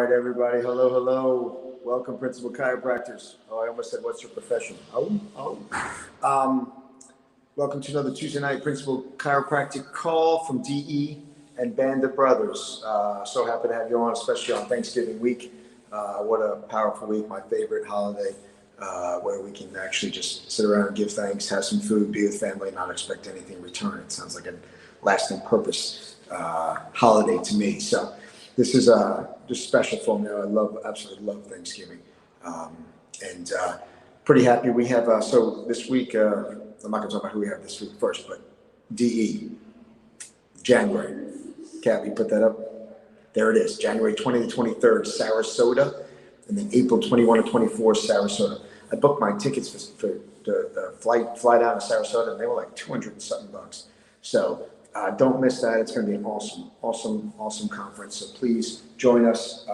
right, everybody. Hello, hello. Welcome, Principal Chiropractors. Oh, I almost said, what's your profession? Um, Welcome to another Tuesday night Principal Chiropractic call from DE and Band of Brothers. So happy to have you on, especially on Thanksgiving week. What a powerful week, my favorite holiday, where we can actually just sit around and give thanks, have some food, be with family, not expect anything in return. It sounds like a lasting purpose holiday to me. So this is just special for me. I absolutely love Thanksgiving. And pretty happy we have, so this week, I'm not going to talk about who we have this week first, but DE, January. Cap, you put that up? There it is, January 20 to 23rd, Sarasota, and then April 21 to 24, Sarasota. I booked my tickets for the fly down to Sarasota, and they were like 200 and something bucks. So don't miss that. It's going to be an awesome conference. So please join us.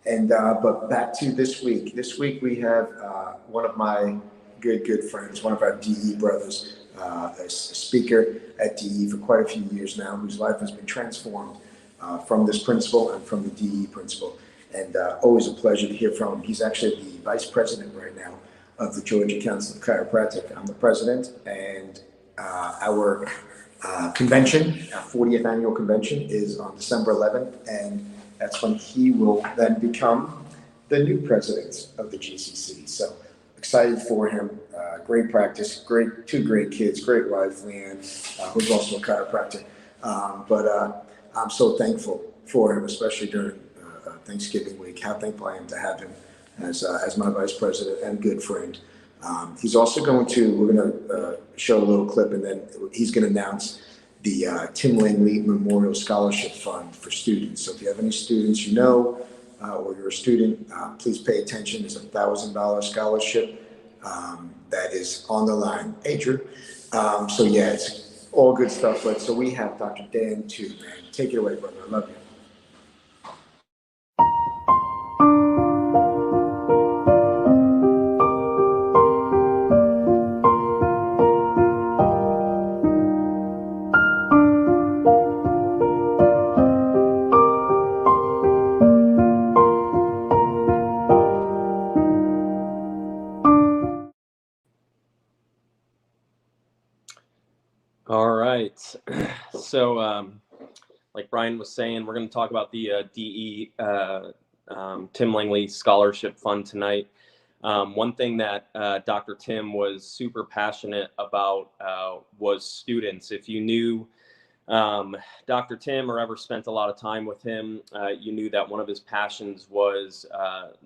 But back to this week. This week we have one of my good friends, one of our DE brothers, a speaker at DE for quite a few years now, whose life has been transformed from this principal and from the DE principal. And always a pleasure to hear from him. He's actually the vice president right now of the Georgia Council of Chiropractic. I'm the president, and our convention, our 40th annual convention, is on December 11th, and that's when he will then become the new president of the GCC. So excited for him. Great practice, two great kids, great wife, Leanne, who's also a chiropractor. But I'm so thankful for him, especially during Thanksgiving week. How thankful I am to have him as my vice president and good friend. He's also we're going to show a little clip, and then he's going to announce the Tim Langley Memorial Scholarship Fund for students. So if you have any students you know, or you're a student, please pay attention. There's a $1,000 scholarship that is on the line. Hey, Drew. So yeah, it's all good stuff. But so we have Dr. Dan too, man. Take it away, brother. I love you. All right. So, like Brian was saying, we're going to talk about the DE Tim Langley Scholarship Fund tonight. One thing that Dr. Tim was super passionate about was students. If you knew Dr. Tim or ever spent a lot of time with him, you knew that one of his passions was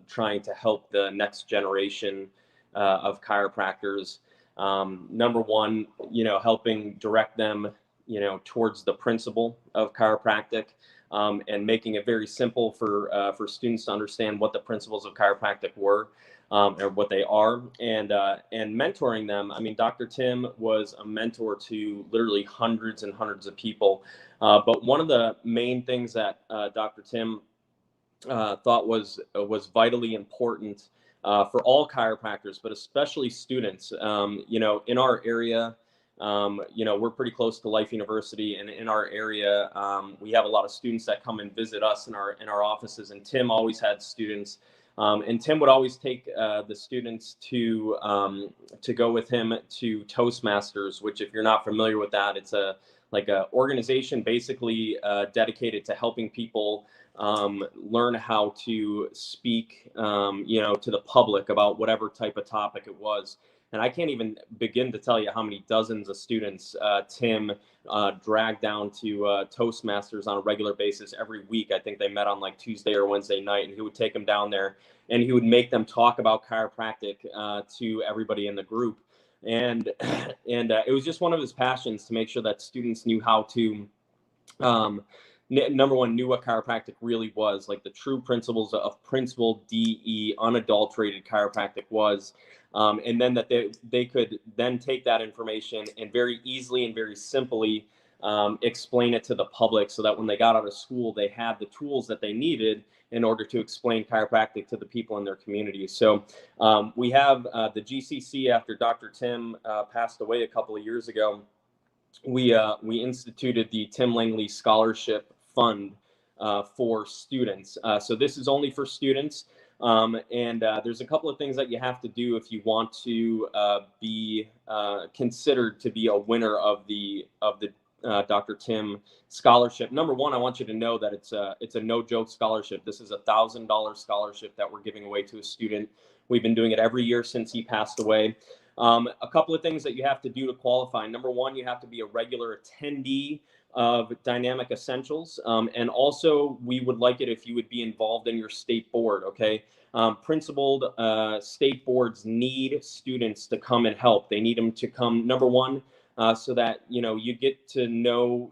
trying to help the next generation of chiropractors. Number one, helping direct them, towards the principle of chiropractic, and making it very simple for students to understand what the principles of chiropractic were, or what they are, and mentoring them. I mean, Dr. Tim was a mentor to literally hundreds and hundreds of people. But one of the main things that Dr. Tim thought was vitally important for all chiropractors, but especially students. In our area, we're pretty close to Life University, and in our area, we have a lot of students that come and visit us in our offices. And Tim always had students, and Tim would always take the students to go with him to Toastmasters, which, if you're not familiar with that, it's a organization basically dedicated to helping people learn how to speak, to the public about whatever type of topic it was. And I can't even begin to tell you how many dozens of students Tim dragged down to Toastmasters on a regular basis every week. I think they met on like Tuesday or Wednesday night, and he would take them down there, and he would make them talk about chiropractic to everybody in the group. And it was just one of his passions to make sure that students knew how to number one, knew what chiropractic really was, like the true principles of principled DE, unadulterated chiropractic was, and then that they could then take that information and very easily and very simply explain it to the public, so that when they got out of school, they had the tools that they needed in order to explain chiropractic to the people in their community. So we have the GCC, after Dr. Tim passed away a couple of years ago. We instituted the Tim Langley Scholarship Fund for students. So this is only for students. And there's a couple of things that you have to do if you want to be considered to be a winner of the Dr. Tim scholarship. Number one, I want you to know that it's a no joke scholarship. This is $1,000 scholarship that we're giving away to a student. We've been doing it every year since he passed away. A couple of things that you have to do to qualify. Number one, you have to be a regular attendee of Dynamic Essentials. And also, we would like it if you would be involved in your state board, okay? Principled state boards need students to come and help. They need them to come, number one, so that, you get to know,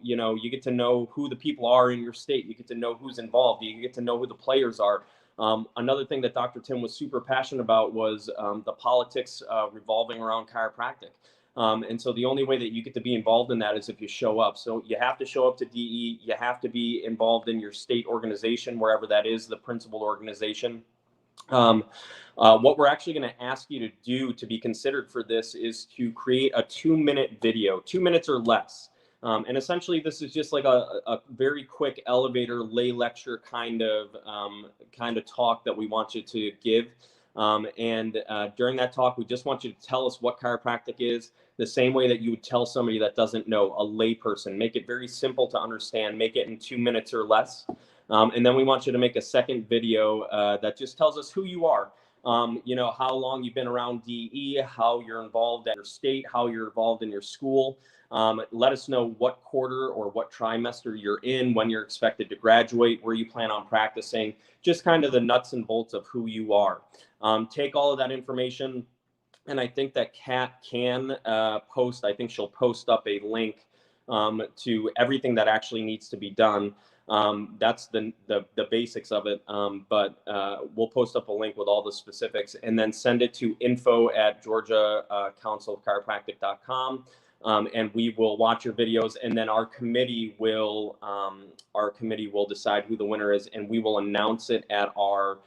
who the people are in your state. You get to know who's involved. You get to know who the players are. Another thing that Dr. Tim was super passionate about was the politics revolving around chiropractic. And so the only way that you get to be involved in that is if you show up. So you have to show up to DE. You have to be involved in your state organization, wherever that is, the principal organization. What we're actually going to ask you to do to be considered for this is to create a 2-minute video, 2 minutes or less. And essentially, this is just like a very quick elevator lay lecture kind of talk that we want you to give. And during that talk, we just want you to tell us what chiropractic is, the same way that you would tell somebody that doesn't know, a layperson. Make it very simple to understand. Make it in 2 minutes or less. And then we want you to make a second video that just tells us who you are. How long you've been around DE, how you're involved at your state, how you're involved in your school. Let us know what quarter or what trimester you're in, when you're expected to graduate, where you plan on practicing, just kind of the nuts and bolts of who you are. Take all of that information, and I think that Kat can post, I think she'll post up a link to everything that actually needs to be done. That's the basics of it, but we'll post up a link with all the specifics, and then send it to info@georgia council of chiropractic.com. And we will watch your videos, and then our committee will decide who the winner is, and we will announce it at our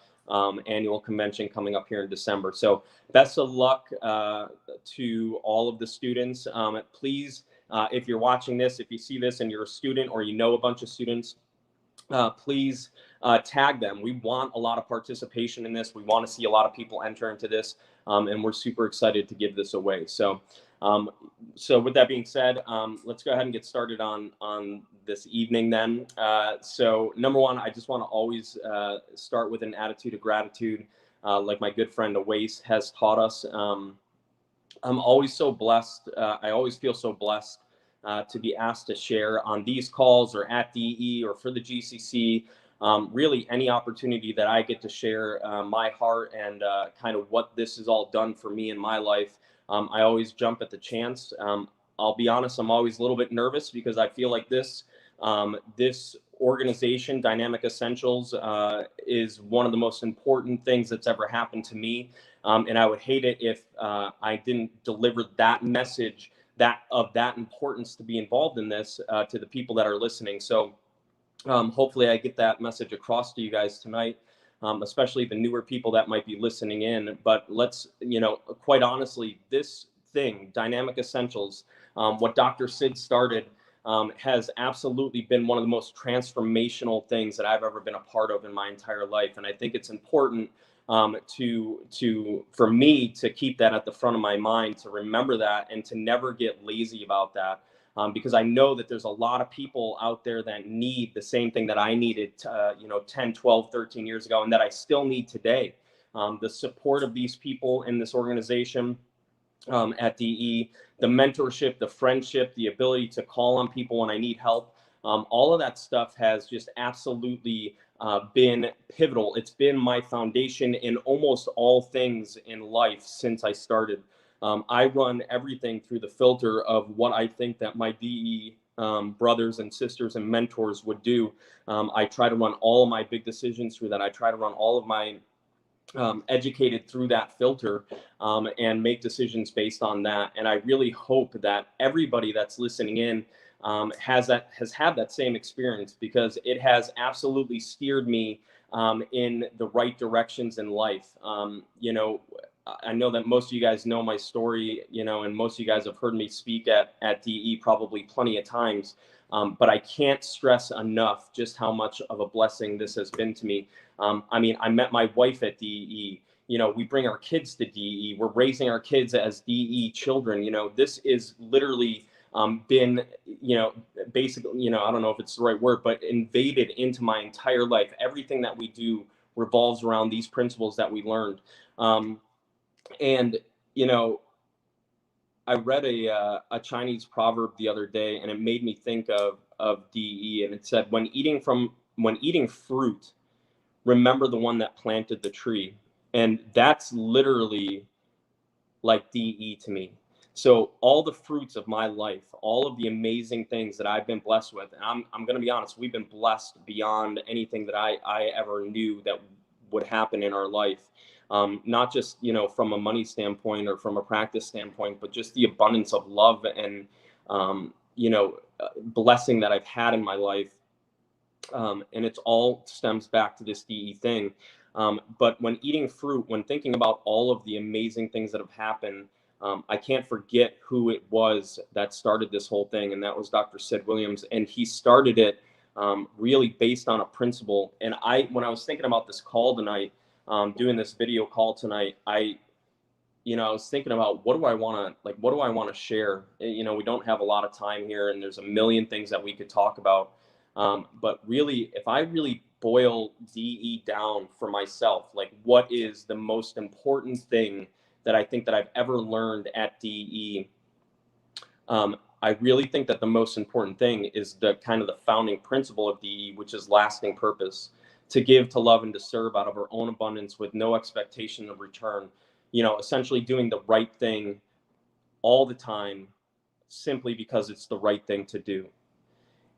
annual convention coming up here in December. So best of luck to all of the students. Please, if you're watching this, if you see this and you're a student or you know a bunch of students, please tag them. We want a lot of participation in this. We want to see a lot of people enter into this, and we're super excited to give this away. So with that being said, let's go ahead and get started on this evening then. So number one, I just want to always start with an attitude of gratitude, like my good friend Awais has taught us. I'm always so blessed. I always feel so blessed to be asked to share on these calls or at DE or for the GCC. Really any opportunity that I get to share my heart and kind of what this has all done for me in my life. I always jump at the chance. I'll be honest, I'm always a little bit nervous because I feel like this organization, Dynamic Essentials, is one of the most important things that's ever happened to me. And I would hate it if I didn't deliver that message of that importance to be involved in this to the people that are listening. So hopefully I get that message across to you guys tonight. Especially the newer people that might be listening in. But let's, quite honestly, this thing, Dynamic Essentials, what Dr. Sid started, has absolutely been one of the most transformational things that I've ever been a part of in my entire life. And I think it's important for me to keep that at the front of my mind, to remember that and to never get lazy about that. Because I know that there's a lot of people out there that need the same thing that I needed, 10, 12, 13 years ago, and that I still need today. The support of these people in this organization at DE, the mentorship, the friendship, the ability to call on people when I need help. All of that stuff has just absolutely been pivotal. It's been my foundation in almost all things in life since I started. I run everything through the filter of what I think that my DE brothers and sisters and mentors would do. I try to run all of my big decisions through that. I try to run all of my educated through that filter and make decisions based on that. And I really hope that everybody that's listening in has had that same experience, because it has absolutely steered me in the right directions in life. I know that most of you guys know my story, and most of you guys have heard me speak at DE probably plenty of times. But I can't stress enough just how much of a blessing this has been to me. I mean, I met my wife at DEE. You know, we bring our kids to DEE. We're raising our kids as DEE children. You know, this is literally been, you know, basically, you know, I don't know if it's the right word, but invaded into my entire life. Everything that we do revolves around these principles that we learned. And, you know, I read a Chinese proverb the other day, and it made me think of DE. And it said, when eating fruit, remember the one that planted the tree. And that's literally like DE to me. So all the fruits of my life, all of the amazing things that I've been blessed with, and I'm going to be honest, we've been blessed beyond anything that I ever knew that would happen in our life. Not just, you know, from a money standpoint or from a practice standpoint, but just the abundance of love and, you know, blessing that I've had in my life. And it's all stems back to this DE thing. But when eating fruit, when thinking about all of the amazing things that have happened, I can't forget who it was that started this whole thing, and that was Dr. Sid Williams. And he started it really based on a principle. And when I was thinking about this call tonight, doing this video call tonight, you know, I was thinking about what do I want to share? You know, we don't have a lot of time here, and there's a million things that we could talk about. But really, if I really boil DE down for myself, like what is the most important thing that I think that I've ever learned at DE? I really think that the most important thing is the kind of the founding principle of DE, which is lasting purpose, to give, to love, and to serve out of our own abundance with no expectation of return. You know, essentially doing the right thing all the time, simply because it's the right thing to do.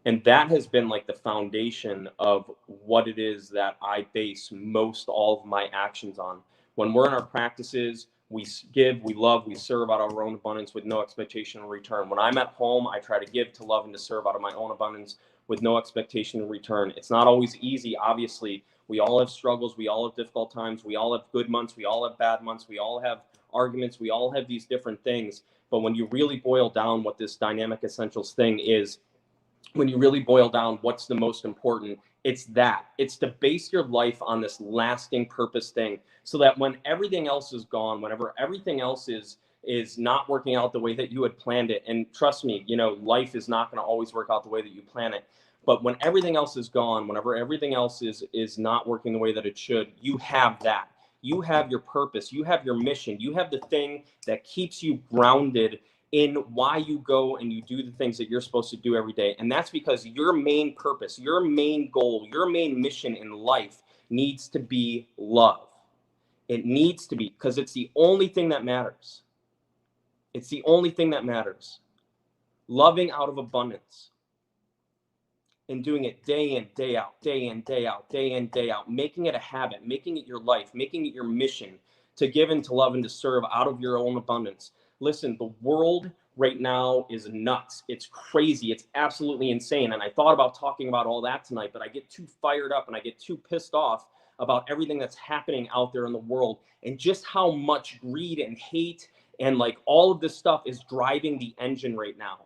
And that has been like the foundation of what it is that I base most all of my actions on. When we're in our practices, we give, we love, we serve out of our own abundance with no expectation in return. When I'm at home, I try to give, to love, and to serve out of my own abundance with no expectation in return. It's not always easy, obviously. We all have struggles. We all have difficult times. We all have good months. We all have bad months. We all have arguments. We all have these different things. But when you really boil down what this dynamic essentials thing is, when you really boil down what's the most important, it's to base your life on this lasting purpose thing, so that when everything else is gone, whenever everything else is not working out the way that you had planned it, and trust me, you know, life is not going to always work out the way that you plan it, but when everything else is gone, whenever everything else is not working the way that it should, you have that. You have your purpose, you have your mission, you have the thing that keeps you grounded in why you go and you do the things that you're supposed to do every day. And that's because your main purpose, your main goal, your main mission in life needs to be love. It needs to be, because it's the only thing that matters. It's the only thing that matters. Loving out of abundance and doing it day in, day out, day in, day out, day in, day out, making it a habit, making it your life, making it your mission to give and to love and to serve out of your own abundance. Listen, the world right now is nuts. It's crazy. It's absolutely insane. And I thought about talking about all that tonight, but I get too fired up and I get too pissed off about everything that's happening out there in the world, and just how much greed and hate and like all of this stuff is driving the engine right now.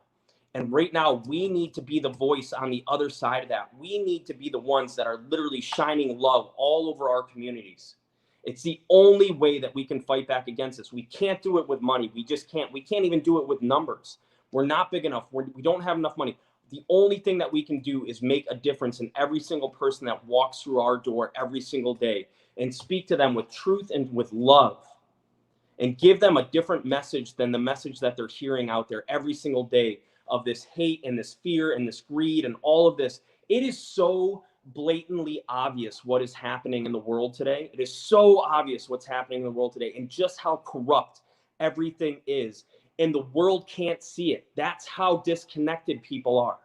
And right now, we need to be the voice on the other side of that. We need to be the ones that are literally shining love all over our communities. It's the only way that we can fight back against this. We can't do it with money. We just can't. We can't even do it with numbers. We're not big enough. We don't have enough money. The only thing that we can do is make a difference in every single person that walks through our door every single day, and speak to them with truth and with love, and give them a different message than the message that they're hearing out there every single day of this hate and this fear and this greed and all of this. It is so blatantly obvious what is happening in the world today. It is so obvious what's happening in the world today, and just how corrupt everything is. And the world can't see it. That's how disconnected people are.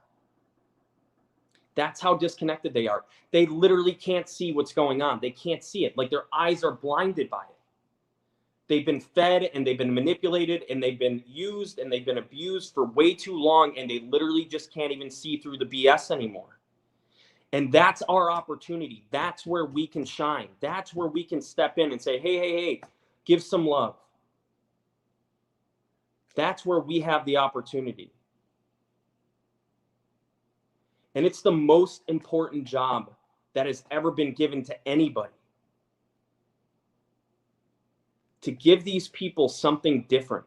That's how disconnected they are. They literally can't see what's going on. They can't see it. Like, their eyes are blinded by it. They've been fed and they've been manipulated and they've been used and they've been abused for way too long, and they literally just can't even see through the BS anymore. And that's our opportunity. That's where we can shine. That's where we can step in and say, hey, give some love. That's where we have the opportunity. And it's the most important job that has ever been given to anybody. To give these people something different.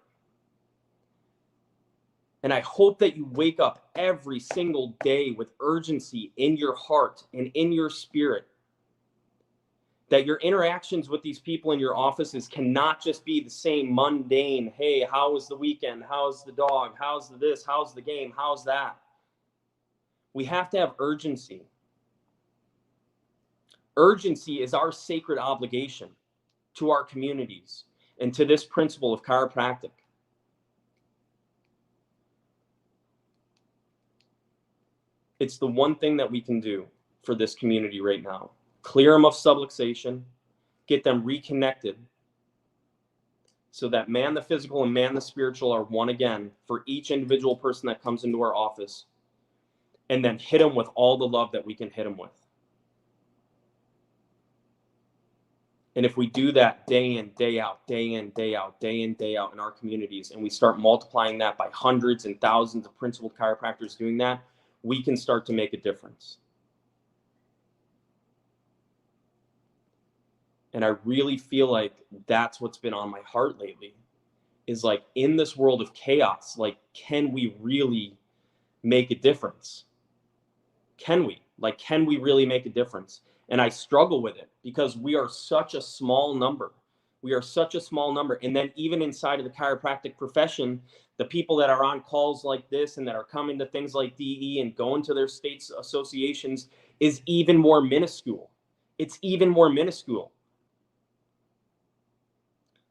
And I hope that you wake up every single day with urgency in your heart and in your spirit. That your interactions with these people in your offices cannot just be the same mundane, hey, how was the weekend? How's the dog? How's this? How's the game? How's that? We have to have urgency. Urgency is our sacred obligation to our communities and to this principle of chiropractic. It's the one thing that we can do for this community right now. Clear them of subluxation, get them reconnected so that man the physical and man the spiritual are one again for each individual person that comes into our office, and then hit them with all the love that we can hit them with. And if we do that day in, day out, day in, day out, day in, day out in our communities, and we start multiplying that by hundreds and thousands of principled chiropractors doing that, we can start to make a difference. And I really feel like that's what's been on my heart lately, is like, in this world of chaos, like, can we really make a difference? Can we? Like, can we really make a difference? And I struggle with it because we are such a small number. We are such a small number. And then even inside of the chiropractic profession, the people that are on calls like this and that are coming to things like DE and going to their states associations is even more minuscule. It's even more minuscule.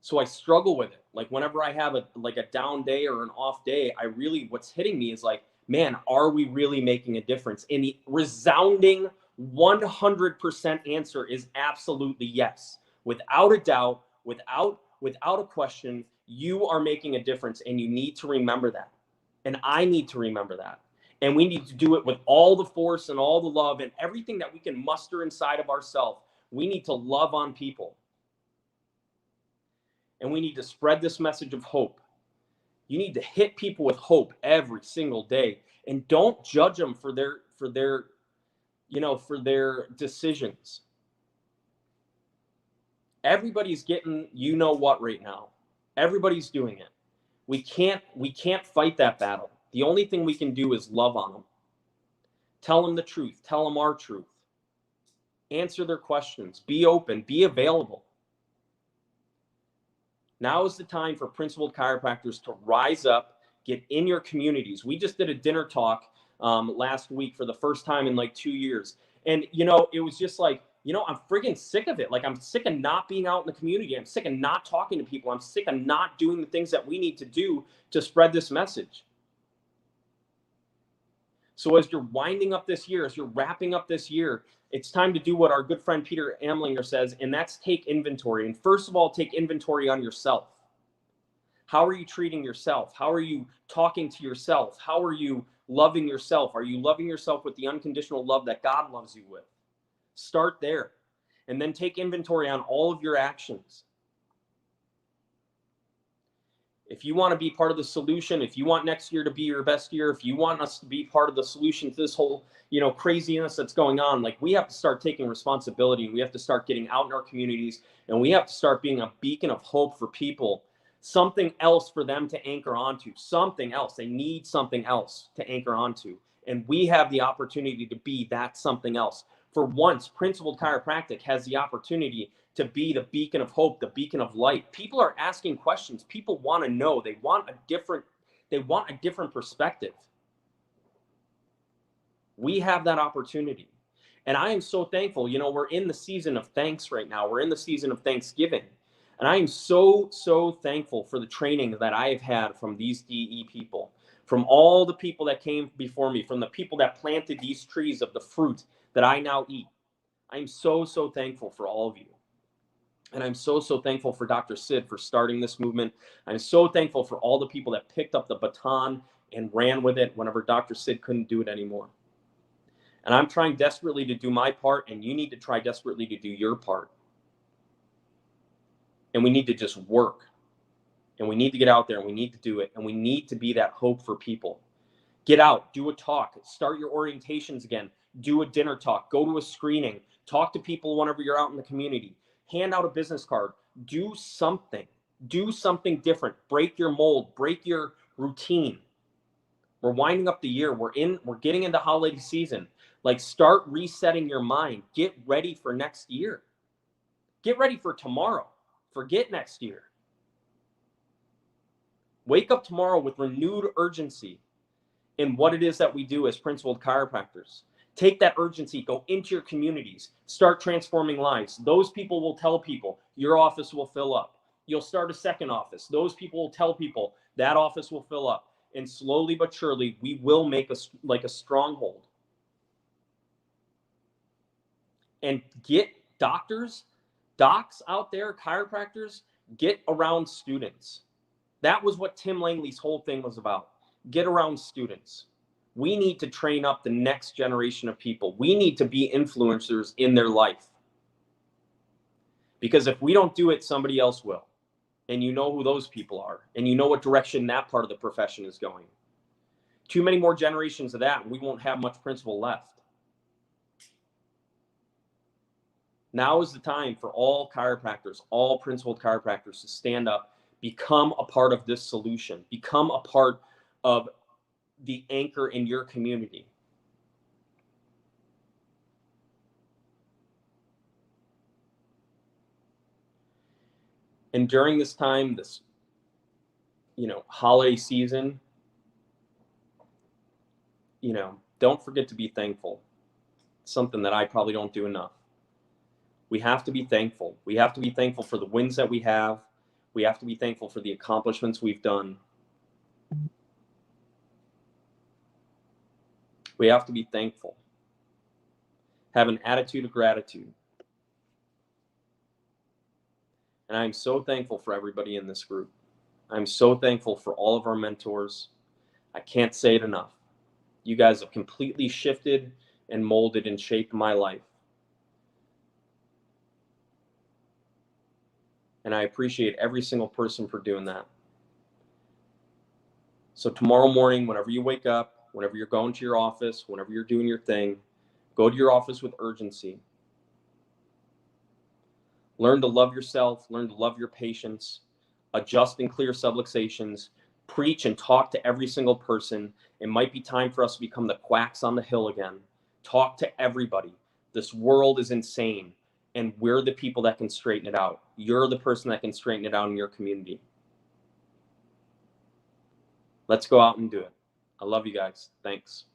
So I struggle with it. Like, whenever I have a down day or an off day, what's hitting me is like, man, are we really making a difference? And the resounding 100% answer is absolutely yes. Without a doubt, without a question, you are making a difference, and you need to remember that. And I need to remember that. And we need to do it with all the force and all the love and everything that we can muster inside of ourselves. We need to love on people. And we need to spread this message of hope. You need to hit people with hope every single day, and don't judge them for their decisions. Everybody's getting what right now. Everybody's doing it. We can't fight that battle. The only thing we can do is love on them. Tell them the truth. Tell them our truth. Answer their questions. Be open. Be available. Now is the time for principled chiropractors to rise up, get in your communities. We just did a dinner talk last week for the first time in like 2 years. And, it was just like, I'm friggin' sick of it. Like, I'm sick of not being out in the community. I'm sick of not talking to people. I'm sick of not doing the things that we need to do to spread this message. So as you're winding up this year, as you're wrapping up this year, it's time to do what our good friend Peter Amlinger says, and that's take inventory. And first of all, take inventory on yourself. How are you treating yourself? How are you talking to yourself? How are you loving yourself? Are you loving yourself with the unconditional love that God loves you with? Start there. And then take inventory on all of your actions. If you want to be part of the solution, if you want next year to be your best year, if you want us to be part of the solution to this whole, craziness that's going on, like, we have to start taking responsibility. We have to start getting out in our communities, and we have to start being a beacon of hope for people, something else for them to anchor onto, something else. They need something else to anchor onto. And we have the opportunity to be that something else. For once, Principled Chiropractic has the opportunity to be the beacon of hope, the beacon of light. People are asking questions. People want to know. They want a different perspective. We have that opportunity. And I am so thankful. We're in the season of thanks right now. We're in the season of Thanksgiving. And I am so, so thankful for the training that I have had from these DE people, from all the people that came before me, from the people that planted these trees of the fruit that I now eat. I'm so, so thankful for all of you. And I'm so, so thankful for Dr. Sid for starting this movement. I'm so thankful for all the people that picked up the baton and ran with it whenever Dr. Sid couldn't do it anymore. And I'm trying desperately to do my part, and you need to try desperately to do your part. And we need to just work. And we need to get out there, and we need to do it. And we need to be that hope for people. Get out, do a talk, start your orientations again, do a dinner talk, go to a screening, talk to people whenever you're out in the community, hand out a business card, do something different, break your mold, break your routine. We're winding up the year. We're getting into holiday season. Like, start resetting your mind. Get ready for next year. Get ready for tomorrow. Forget next year. Wake up tomorrow with renewed urgency in what it is that we do as principled chiropractors. Take that urgency, go into your communities, start transforming lives. Those people will tell people, your office will fill up. You'll start a second office. Those people will tell people, that office will fill up. And slowly but surely, we will make us like a stronghold. And get docs out there, chiropractors, get around students. That was what Tim Langley's whole thing was about. Get around students. We need to train up the next generation of people. We need to be influencers in their life. Because if we don't do it, somebody else will. And you know who those people are. And you know what direction that part of the profession is going. Too many more generations of that, we won't have much principle left. Now is the time for all chiropractors, all principled chiropractors, to stand up, become a part of this solution, become a part of the anchor in your community. And during this time, this, holiday season, don't forget to be thankful. It's something that I probably don't do enough. We have to be thankful. We have to be thankful for the wins that we have. We have to be thankful for the accomplishments we've done. We have to be thankful. Have an attitude of gratitude. And I'm so thankful for everybody in this group. I'm so thankful for all of our mentors. I can't say it enough. You guys have completely shifted and molded and shaped my life. And I appreciate every single person for doing that. So tomorrow morning, whenever you wake up, whenever you're going to your office, whenever you're doing your thing, go to your office with urgency. Learn to love yourself, learn to love your patients, adjust and clear subluxations, preach and talk to every single person. It might be time for us to become the quacks on the hill again. Talk to everybody. This world is insane, and we're the people that can straighten it out. You're the person that can straighten it out in your community. Let's go out and do it. I love you guys. Thanks.